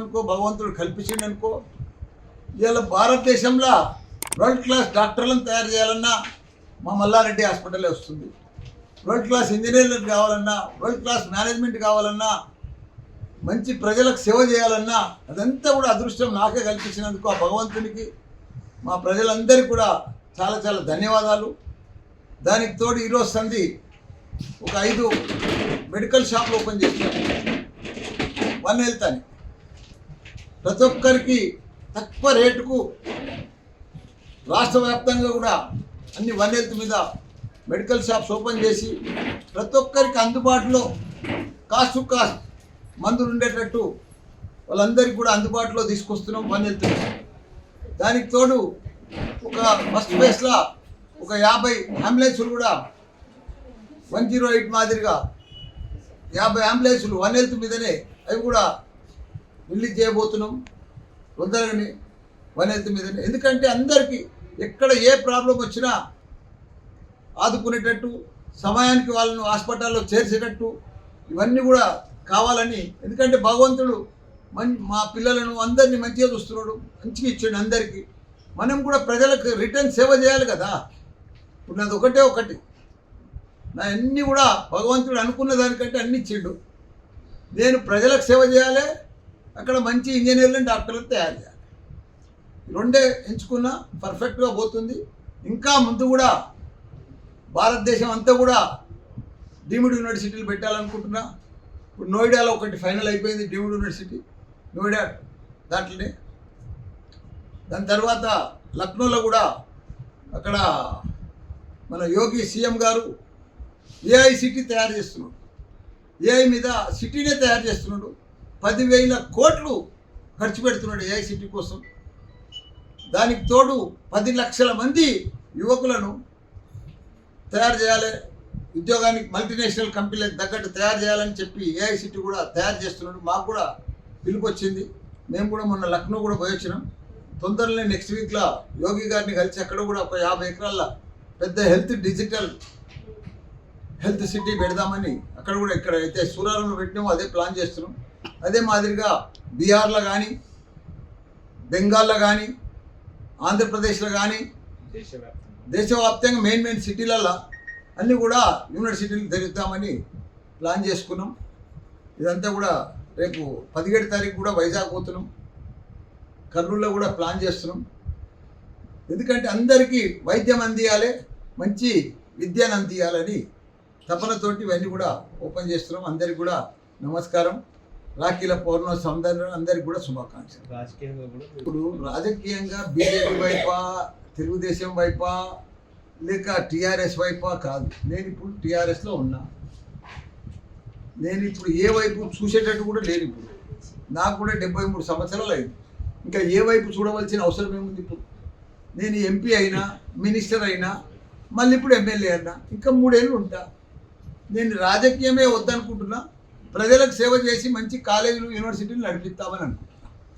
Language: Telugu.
అనుకో, భగవంతుడు కల్పించిండనుకో, ఇవాళ భారతదేశంలో వరల్డ్ క్లాస్ డాక్టర్లను తయారు చేయాలన్నా మా మల్లారెడ్డి హాస్పిటలే వస్తుంది. వరల్డ్ క్లాస్ ఇంజనీర్లకు కావాలన్నా, వరల్డ్ క్లాస్ మేనేజ్మెంట్ కావాలన్నా, మంచి ప్రజలకు సేవ చేయాలన్నా అదంతా కూడా అదృష్టం నాకే కల్పించినందుకు ఆ భగవంతునికి మా ప్రజలందరికీ కూడా చాలా చాలా ధన్యవాదాలు. దానికి తోడు ఈరోజు సంధి ఒక 5 మెడికల్ షాపులు ఓపెన్ చేస్తాం. వన్ హెల్త్ అని ప్రతి ఒక్కరికి తక్కువ రేటుకు రాష్ట్ర వ్యాప్తంగా కూడా అన్ని వన్ హెల్త్ మీద మెడికల్ షాప్స్ ఓపెన్ చేసి ప్రతి ఒక్కరికి అందుబాటులో కాస్ట్ టు కాస్ట్ మందులు ఉండేటట్టు వాళ్ళందరికీ కూడా అందుబాటులో తీసుకొస్తున్నాం వన్ హెల్త్. దానికి తోడు ఒక ఫస్ట్ ఫేస్లో ఒక 50 అంబులెన్సులు కూడా 108 మాదిరిగా 50 అంబులెన్సులు వన్ హెల్త్ మీదనే అవి కూడా రిలీజ్ చేయబోతున్నాం తొందరగానే వన్ హెల్త్ మీదనే. ఎందుకంటే అందరికీ ఎక్కడ ఏ ప్రాబ్లం వచ్చినా ఆదుకునేటట్టు, సమయానికి వాళ్ళను హాస్పిటల్లో చేర్చేటట్టు ఇవన్నీ కూడా కావాలని. ఎందుకంటే భగవంతుడు మా పిల్లలను అందరినీ మంచిగా చూస్తున్నాడు, మంచిగా ఇచ్చాడు అందరికీ. మనం కూడా ప్రజలకు రిటర్న్ సేవ చేయాలి కదా. ఇప్పుడు నాది ఒకటి నా అన్నీ కూడా భగవంతుడు అనుకున్న దానికంటే అన్ని ఇచ్చిండు. నేను ప్రజలకు సేవ చేయాలి, అక్కడ మంచి ఇంజనీర్లను డాక్టర్లను తయారు చేయాలి. రెండే ఎంచుకున్నా పర్ఫెక్ట్గా పోతుంది. ఇంకా ముందు కూడా భారతదేశం అంతా కూడా డీమ్డ్ యూనివర్సిటీలు పెట్టాలనుకుంటున్నా. ఇప్పుడు నోయిడాలో ఒకటి ఫైనల్ అయిపోయింది, డీమ్డ్ యూనివర్సిటీ నోయిడా దాంట్లోనే. దాని తర్వాత లక్నోలో కూడా అక్కడ మన యోగి సీఎం గారు ఏఐ సిటీ తయారు చేస్తున్నాడు. ఏఐ మీద సిటీనే తయారు చేస్తున్నాడు. 10,000 కోట్లు ఖర్చు పెడుతున్నాడు ఏఐ సిటీ కోసం. దానికి తోడు 10 లక్షల మంది యువకులను తయారు చేయాలి, ఉద్యోగానికి మల్టీనేషనల్ కంపెనీలకు తగ్గట్టు తయారు చేయాలని చెప్పి ఏఐ సిటీ కూడా తయారు చేస్తున్నాడు. మాకు కూడా పిలుపు వచ్చింది. మేము కూడా మొన్న లక్నో కూడా పోయి వచ్చినాం. తొందరలో నెక్స్ట్ వీక్లో యోగి గారిని కలిసి అక్కడ కూడా ఒక 50 ఎకరాల పెద్ద డిజిటల్ హెల్త్ సిటీ పెడదామని అక్కడ కూడా ఇక్కడ అయితే సూరారంలో పెట్టినామో అదే ప్లాన్ చేస్తున్నాం. అదే మాదిరిగా బీహార్లో కానీ, బెంగాల్లో కానీ, ఆంధ్రప్రదేశ్లో కానీ దేశవ్యాప్తంగా మెయిన్ సిటీలలో అన్నీ కూడా యూనివర్సిటీలు జరుగుతామని ప్లాన్ చేసుకున్నాం. ఇదంతా కూడా రేపు 17 తారీఖు కూడా వైజాగ్ పోతున్నాం, కర్నూలులో కూడా ప్లాన్ చేస్తున్నాం. ఎందుకంటే అందరికీ వైద్యం అందియాలి, మంచి విద్యను అందియాలని తపనతోటి ఇవన్నీ కూడా ఓపెన్ చేస్తున్నాం. అందరికీ కూడా నమస్కారం. రాఖీల పౌర్ణమి అందరికీ కూడా శుభాకాంక్షలు. ఇప్పుడు రాజకీయంగా బీజేపీ వైపా, తెలుగుదేశం వైపా, లేక టీఆర్ఎస్ వైపా కాదు. నేను ఇప్పుడు టీఆర్ఎస్లో ఉన్నా. నేను ఇప్పుడు ఏ వైపు చూసేటట్టు కూడా లేను. ఇప్పుడు నాకు కూడా 73 సంవత్సరాలు అయింది. ఇంకా ఏ వైపు చూడవలసిన అవసరం ఏముంది? ఇప్పుడు నేను ఎంపీ అయినా, మినిస్టర్ అయినా, మళ్ళీ ఇప్పుడు ఎమ్మెల్యే అయినా, ఇంకా 3 ఏళ్ళు ఉంటా. నేను రాజకీయమే వద్దనుకుంటున్నా. ప్రజలకు సేవ చేసి మంచి కాలేజీలు, యూనివర్సిటీలు నడిపిస్తామని అనుకుంటున్నాను.